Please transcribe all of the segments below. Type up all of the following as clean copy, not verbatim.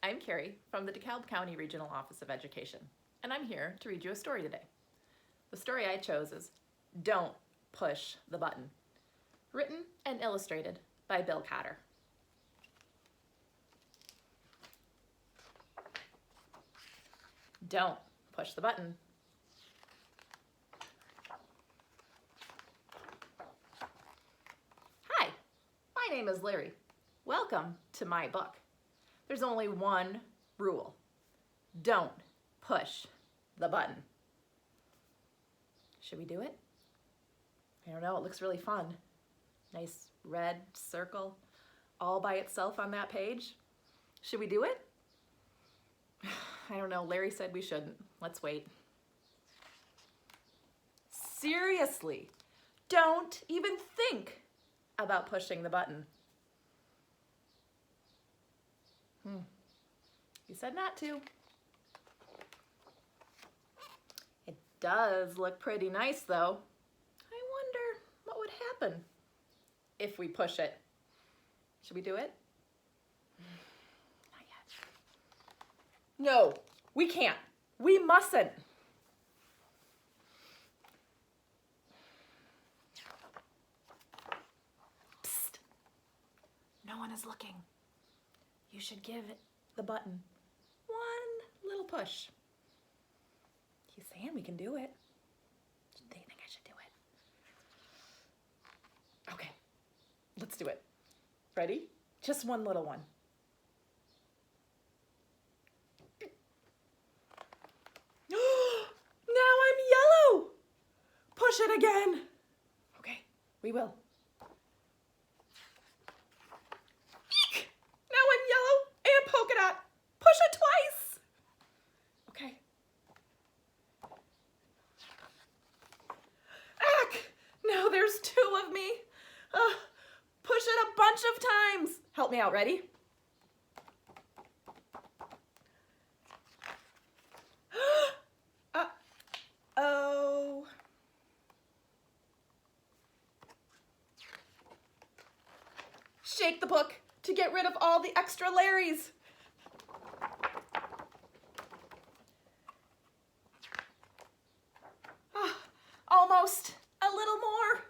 I'm Cary from the DeKalb County Regional Office of Education, and I'm here to read you a story today. The story I chose is Don't Push the Button, written and illustrated by Bill Cotter. Don't push the button. Hi, my name is Larry. Welcome to my book. There's only one rule. Don't push the button. Should we do it? I don't know, it looks really fun. Nice red circle all by itself on that page. Should we do it? I don't know, Larry said we shouldn't. Let's wait. Seriously, don't even think about pushing the button. You said not to. It does look pretty nice though. I wonder what would happen if we push it. Should we do it? Not yet. No, we can't. We mustn't. Psst. No one is looking. You should give it the button one little push. He's saying we can do it. They think I should do it. Okay, let's do it. Ready? Just one little one. Now I'm yellow. Push it again. Okay, we will. Eek! Now I'm yellow and polka dot. Push it twice. Okay. Ack! Now there's two of me. Push it a bunch of times. Help me out, ready? Uh-oh. Shake the book to get rid of all the extra Larrys. Almost. A little more.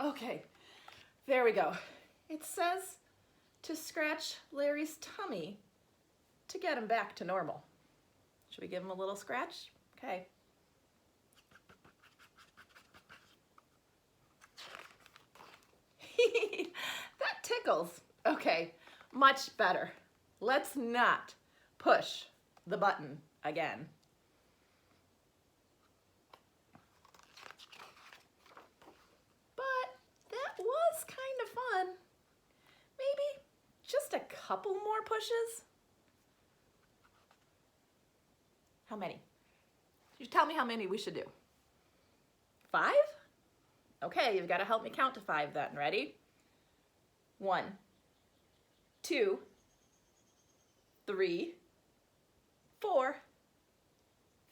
Okay, there we go. It says to scratch Larry's tummy to get him back to normal. Should we give him a little scratch? Okay. That tickles. Okay, much better. Let's not push the button again. But that was kind of fun. Maybe just a couple more pushes? How many? You tell me how many we should do. 5? Okay, you've got to help me count to 5 then. Ready? 1, 2, 3, 4,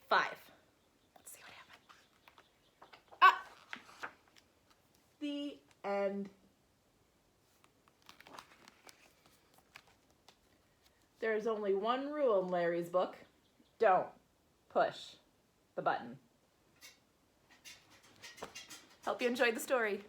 5. Let's see what happened. Ah! The end. There's only one rule in Larry's book. Don't push the button. Hope you enjoyed the story.